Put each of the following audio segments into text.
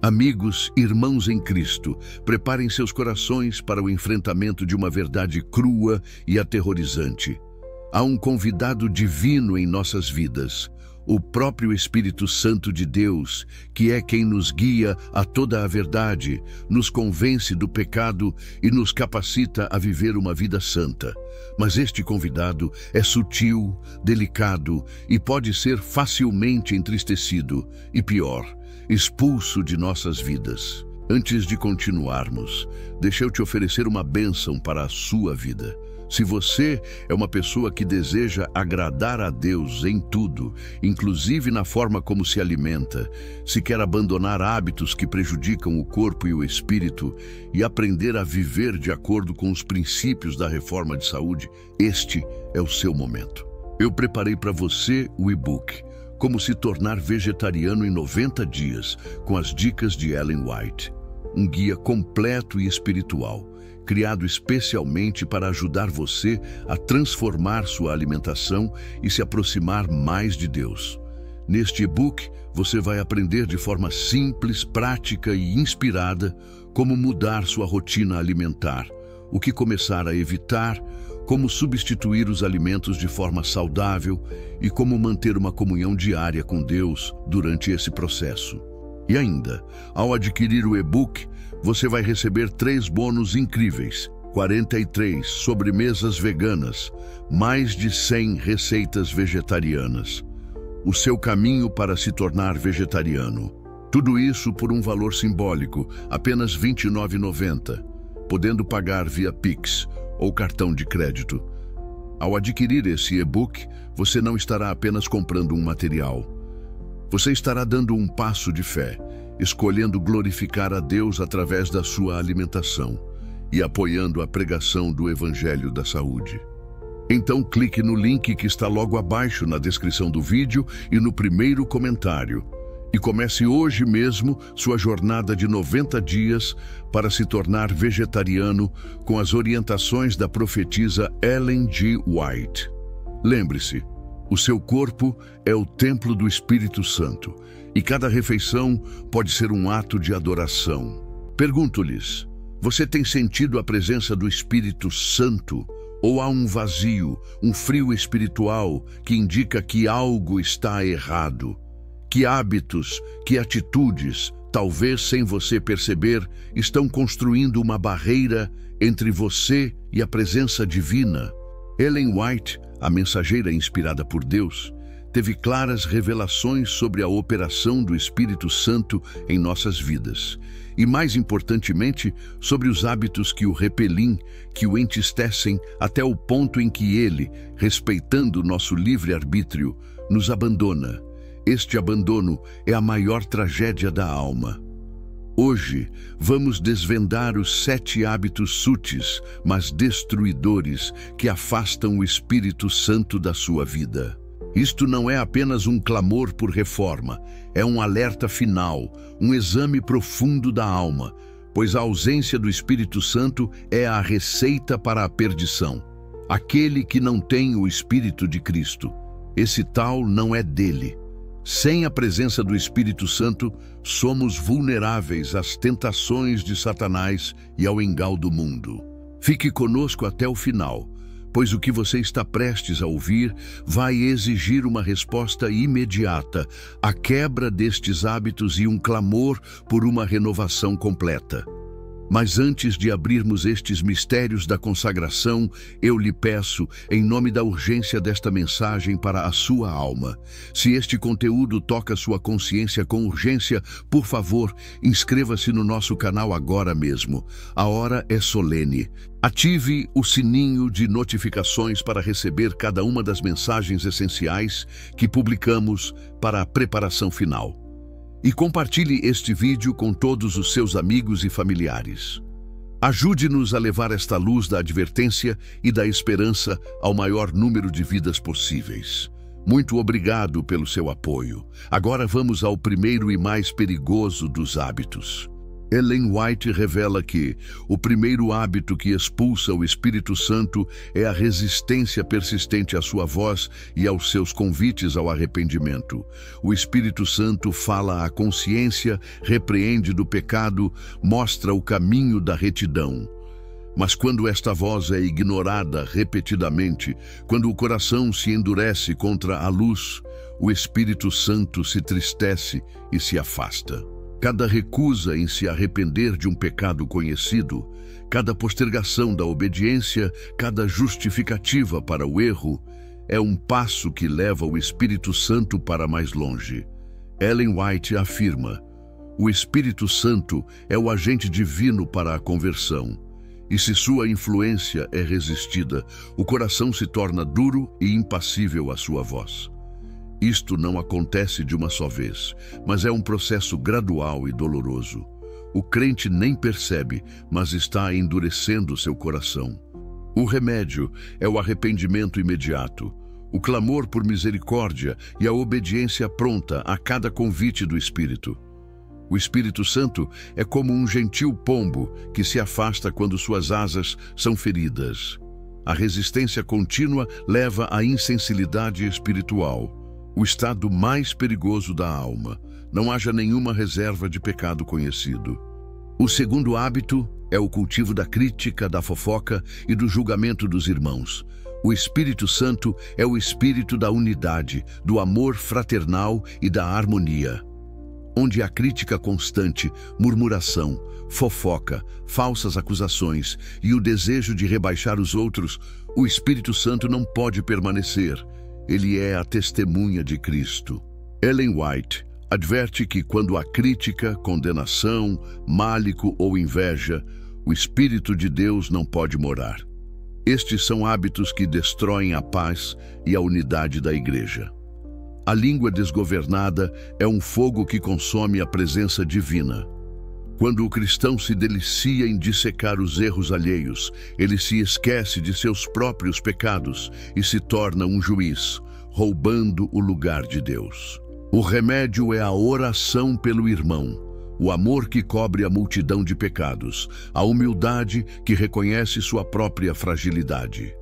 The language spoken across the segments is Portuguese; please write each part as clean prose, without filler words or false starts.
Amigos, irmãos em Cristo, preparem seus corações para o enfrentamento de uma verdade crua e aterrorizante. Há um convidado divino em nossas vidas, o próprio Espírito Santo de Deus, que é quem nos guia a toda a verdade, nos convence do pecado e nos capacita a viver uma vida santa. Mas este convidado é sutil, delicado e pode ser facilmente entristecido e, pior, expulso de nossas vidas. Antes de continuarmos, deixa eu te oferecer uma bênção para a sua vida. Se você é uma pessoa que deseja agradar a Deus em tudo, inclusive na forma como se alimenta, se quer abandonar hábitos que prejudicam o corpo e o espírito e aprender a viver de acordo com os princípios da reforma de saúde, este é o seu momento. Eu preparei para você o e-book Como se tornar vegetariano em 90 dias, com as dicas de Ellen White. Um guia completo e espiritual, criado especialmente para ajudar você a transformar sua alimentação e se aproximar mais de Deus. Neste e-book, você vai aprender de forma simples, prática e inspirada como mudar sua rotina alimentar, o que começar a evitar, como substituir os alimentos de forma saudável e como manter uma comunhão diária com Deus durante esse processo. E ainda, ao adquirir o e-book, você vai receber 3 bônus incríveis: 43 sobremesas veganas, mais de 100 receitas vegetarianas. O seu caminho para se tornar vegetariano. Tudo isso por um valor simbólico, apenas R$ 29,90, podendo pagar via Pix ou cartão de crédito. Ao adquirir esse e-book, você não estará apenas comprando um material. Você estará dando um passo de fé, escolhendo glorificar a Deus através da sua alimentação e apoiando a pregação do Evangelho da Saúde. Então clique no link que está logo abaixo na descrição do vídeo e no primeiro comentário e comece hoje mesmo sua jornada de 90 dias para se tornar vegetariano com as orientações da profetisa Ellen G. White. Lembre-se, o seu corpo é o templo do Espírito Santo e cada refeição pode ser um ato de adoração. Pergunto-lhes, você tem sentido a presença do Espírito Santo ou há um vazio, um frio espiritual que indica que algo está errado? Que hábitos, que atitudes, talvez sem você perceber, estão construindo uma barreira entre você e a presença divina? Ellen White, a mensageira inspirada por Deus, teve claras revelações sobre a operação do Espírito Santo em nossas vidas. E, mais importantemente, sobre os hábitos que o repelem, que o entristecem até o ponto em que ele, respeitando nosso livre-arbítrio, nos abandona. Este abandono é a maior tragédia da alma. Hoje, vamos desvendar os 7 hábitos sutis, mas destruidores, que afastam o Espírito Santo da sua vida. Isto não é apenas um clamor por reforma, é um alerta final, um exame profundo da alma, pois a ausência do Espírito Santo é a receita para a perdição. Aquele que não tem o Espírito de Cristo, esse tal não é dele. Sem a presença do Espírito Santo, somos vulneráveis às tentações de Satanás e ao engano do mundo. Fique conosco até o final, pois o que você está prestes a ouvir vai exigir uma resposta imediata, a quebra destes hábitos e um clamor por uma renovação completa. Mas antes de abrirmos estes mistérios da consagração, eu lhe peço, em nome da urgência desta mensagem para a sua alma, se este conteúdo toca sua consciência com urgência, por favor, inscreva-se no nosso canal agora mesmo. A hora é solene. Ative o sininho de notificações para receber cada uma das mensagens essenciais que publicamos para a preparação final. E compartilhe este vídeo com todos os seus amigos e familiares. Ajude-nos a levar esta luz da advertência e da esperança ao maior número de vidas possíveis. Muito obrigado pelo seu apoio. Agora vamos ao primeiro e mais perigoso dos hábitos. Ellen White revela que o primeiro hábito que expulsa o Espírito Santo é a resistência persistente à sua voz e aos seus convites ao arrependimento. O Espírito Santo fala à consciência, repreende do pecado, mostra o caminho da retidão. Mas quando esta voz é ignorada repetidamente, quando o coração se endurece contra a luz, o Espírito Santo se tristece e se afasta. Cada recusa em se arrepender de um pecado conhecido, cada postergação da obediência, cada justificativa para o erro, é um passo que leva o Espírito Santo para mais longe. Ellen White afirma: o Espírito Santo é o agente divino para a conversão. E se sua influência é resistida, o coração se torna duro e impassível à sua voz. Isto não acontece de uma só vez, mas é um processo gradual e doloroso. O crente nem percebe, mas está endurecendo seu coração. O remédio é o arrependimento imediato, o clamor por misericórdia e a obediência pronta a cada convite do Espírito. O Espírito Santo é como um gentil pombo que se afasta quando suas asas são feridas. A resistência contínua leva à insensibilidade espiritual, o estado mais perigoso da alma. Não haja nenhuma reserva de pecado conhecido. O segundo hábito é o cultivo da crítica, da fofoca e do julgamento dos irmãos. O Espírito Santo é o espírito da unidade, do amor fraternal e da harmonia. Onde há crítica constante, murmuração, fofoca, falsas acusações e o desejo de rebaixar os outros, o Espírito Santo não pode permanecer. Ele é a testemunha de Cristo. Ellen White adverte que quando há crítica, condenação, málico ou inveja, o Espírito de Deus não pode morar. Estes são hábitos que destroem a paz e a unidade da igreja. A língua desgovernada é um fogo que consome a presença divina. Quando o cristão se delicia em dissecar os erros alheios, ele se esquece de seus próprios pecados e se torna um juiz, roubando o lugar de Deus. O remédio é a oração pelo irmão, o amor que cobre a multidão de pecados, a humildade que reconhece sua própria fragilidade.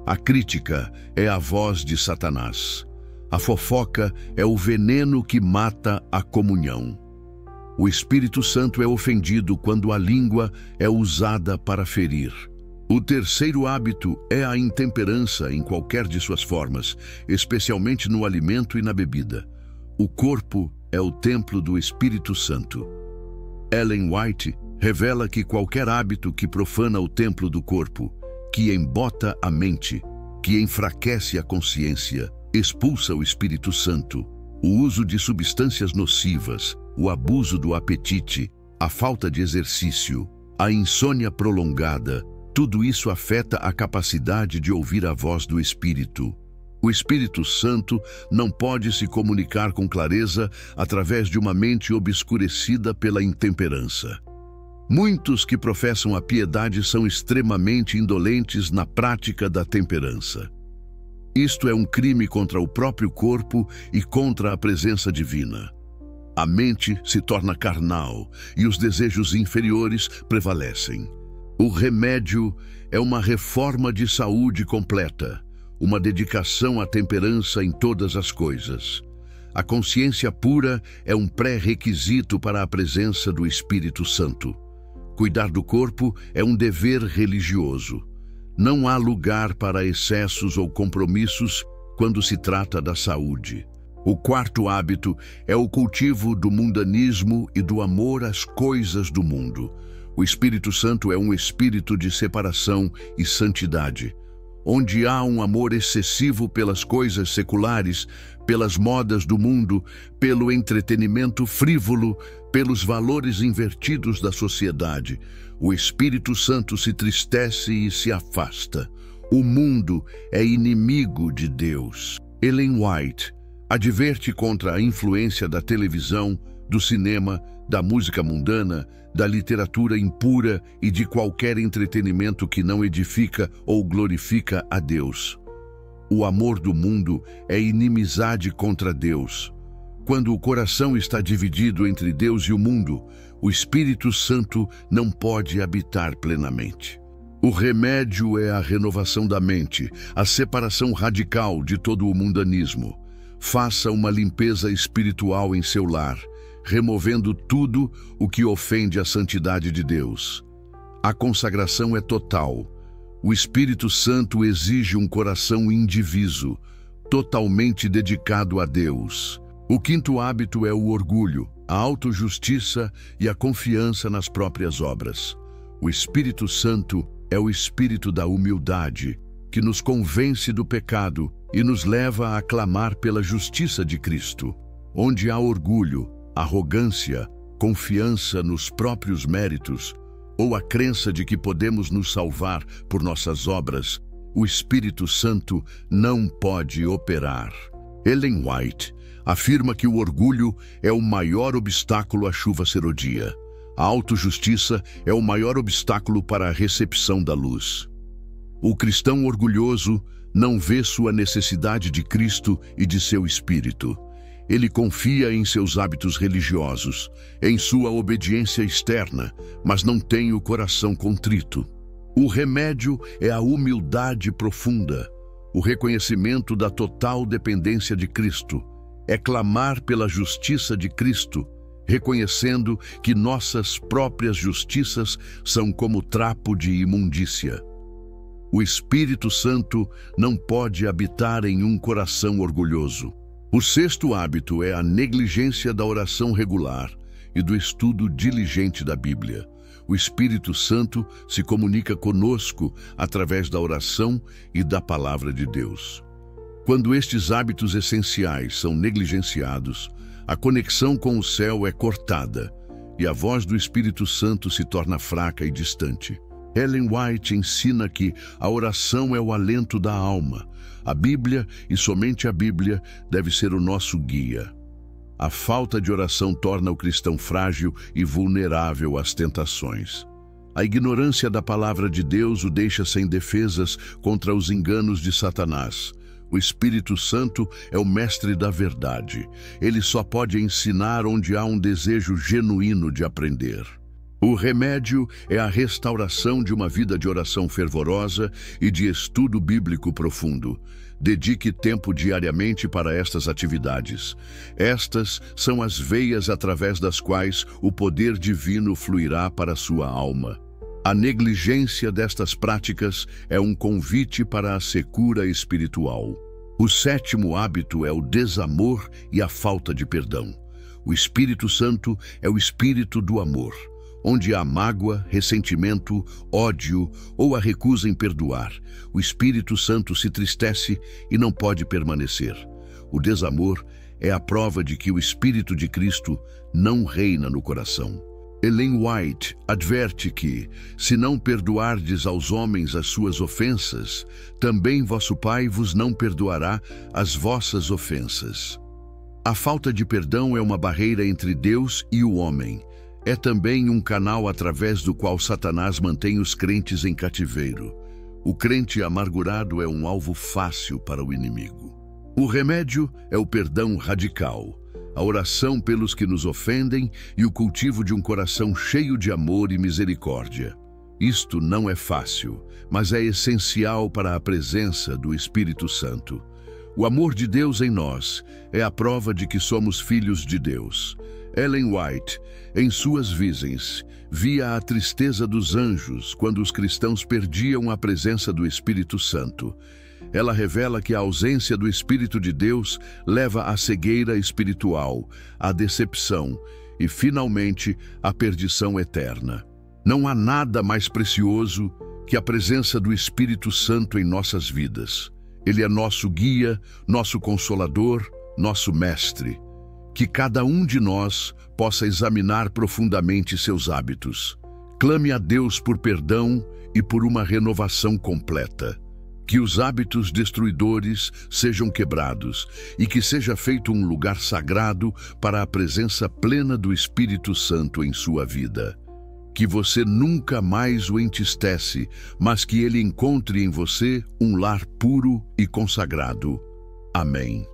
A crítica é a voz de Satanás. A fofoca é o veneno que mata a comunhão. O Espírito Santo é ofendido quando a língua é usada para ferir. O terceiro hábito é a intemperança em qualquer de suas formas, especialmente no alimento e na bebida. O corpo é o templo do Espírito Santo. Ellen White revela que qualquer hábito que profana o templo do corpo, que embota a mente, que enfraquece a consciência, expulsa o Espírito Santo. O uso de substâncias nocivas, o abuso do apetite, a falta de exercício, a insônia prolongada, tudo isso afeta a capacidade de ouvir a voz do Espírito. O Espírito Santo não pode se comunicar com clareza através de uma mente obscurecida pela intemperança. Muitos que professam a piedade são extremamente indolentes na prática da temperança. Isto é um crime contra o próprio corpo e contra a presença divina. A mente se torna carnal e os desejos inferiores prevalecem. O remédio é uma reforma de saúde completa, uma dedicação à temperança em todas as coisas. A consciência pura é um pré-requisito para a presença do Espírito Santo. Cuidar do corpo é um dever religioso. Não há lugar para excessos ou compromissos quando se trata da saúde. O quarto hábito é o cultivo do mundanismo e do amor às coisas do mundo. O Espírito Santo é um espírito de separação e santidade. Onde há um amor excessivo pelas coisas seculares, pelas modas do mundo, pelo entretenimento frívolo, pelos valores invertidos da sociedade, o Espírito Santo se tristece e se afasta. O mundo é inimigo de Deus. Ellen White adverte contra a influência da televisão, do cinema, da música mundana, da literatura impura e de qualquer entretenimento que não edifica ou glorifica a Deus. O amor do mundo é inimizade contra Deus. Quando o coração está dividido entre Deus e o mundo, o Espírito Santo não pode habitar plenamente. O remédio é a renovação da mente, a separação radical de todo o mundanismo. Faça uma limpeza espiritual em seu lar, removendo tudo o que ofende a santidade de Deus. A consagração é total. O Espírito Santo exige um coração indiviso, totalmente dedicado a Deus. O quinto hábito é o orgulho, a autojustiça e a confiança nas próprias obras. O Espírito Santo é o espírito da humildade, que nos convence do pecado e nos leva a clamar pela justiça de Cristo. Onde há orgulho, arrogância, confiança nos próprios méritos, ou a crença de que podemos nos salvar por nossas obras, o Espírito Santo não pode operar. Ellen White afirma que o orgulho é o maior obstáculo à chuva serodia. A autojustiça é o maior obstáculo para a recepção da luz. O cristão orgulhoso não vê sua necessidade de Cristo e de seu Espírito. Ele confia em seus hábitos religiosos, em sua obediência externa, mas não tem o coração contrito. O remédio é a humildade profunda, o reconhecimento da total dependência de Cristo. É clamar pela justiça de Cristo, reconhecendo que nossas próprias justiças são como trapo de imundícia. O Espírito Santo não pode habitar em um coração orgulhoso. O sexto hábito é a negligência da oração regular e do estudo diligente da Bíblia. O Espírito Santo se comunica conosco através da oração e da palavra de Deus. Quando estes hábitos essenciais são negligenciados, a conexão com o céu é cortada e a voz do Espírito Santo se torna fraca e distante. Ellen White ensina que a oração é o alento da alma. A Bíblia, e somente a Bíblia, deve ser o nosso guia. A falta de oração torna o cristão frágil e vulnerável às tentações. A ignorância da palavra de Deus o deixa sem defesas contra os enganos de Satanás. O Espírito Santo é o mestre da verdade. Ele só pode ensinar onde há um desejo genuíno de aprender. O remédio é a restauração de uma vida de oração fervorosa e de estudo bíblico profundo. Dedique tempo diariamente para estas atividades. Estas são as veias através das quais o poder divino fluirá para a sua alma. A negligência destas práticas é um convite para a secura espiritual. O sétimo hábito é o desamor e a falta de perdão. O Espírito Santo é o espírito do amor. Onde há mágoa, ressentimento, ódio ou a recusa em perdoar, o Espírito Santo se tristece e não pode permanecer. O desamor é a prova de que o Espírito de Cristo não reina no coração. Ellen White adverte que, se não perdoardes aos homens as suas ofensas, também vosso Pai vos não perdoará as vossas ofensas. A falta de perdão é uma barreira entre Deus e o homem. É também um canal através do qual Satanás mantém os crentes em cativeiro. O crente amargurado é um alvo fácil para o inimigo. O remédio é o perdão radical, a oração pelos que nos ofendem e o cultivo de um coração cheio de amor e misericórdia. Isto não é fácil, mas é essencial para a presença do Espírito Santo. O amor de Deus em nós é a prova de que somos filhos de Deus. Ellen White, em suas visões, via a tristeza dos anjos quando os cristãos perdiam a presença do Espírito Santo. Ela revela que a ausência do Espírito de Deus leva à cegueira espiritual, à decepção e, finalmente, à perdição eterna. Não há nada mais precioso que a presença do Espírito Santo em nossas vidas. Ele é nosso guia, nosso consolador, nosso mestre. Que cada um de nós possa examinar profundamente seus hábitos. Clame a Deus por perdão e por uma renovação completa. Que os hábitos destruidores sejam quebrados e que seja feito um lugar sagrado para a presença plena do Espírito Santo em sua vida. Que você nunca mais o entristece, mas que ele encontre em você um lar puro e consagrado. Amém.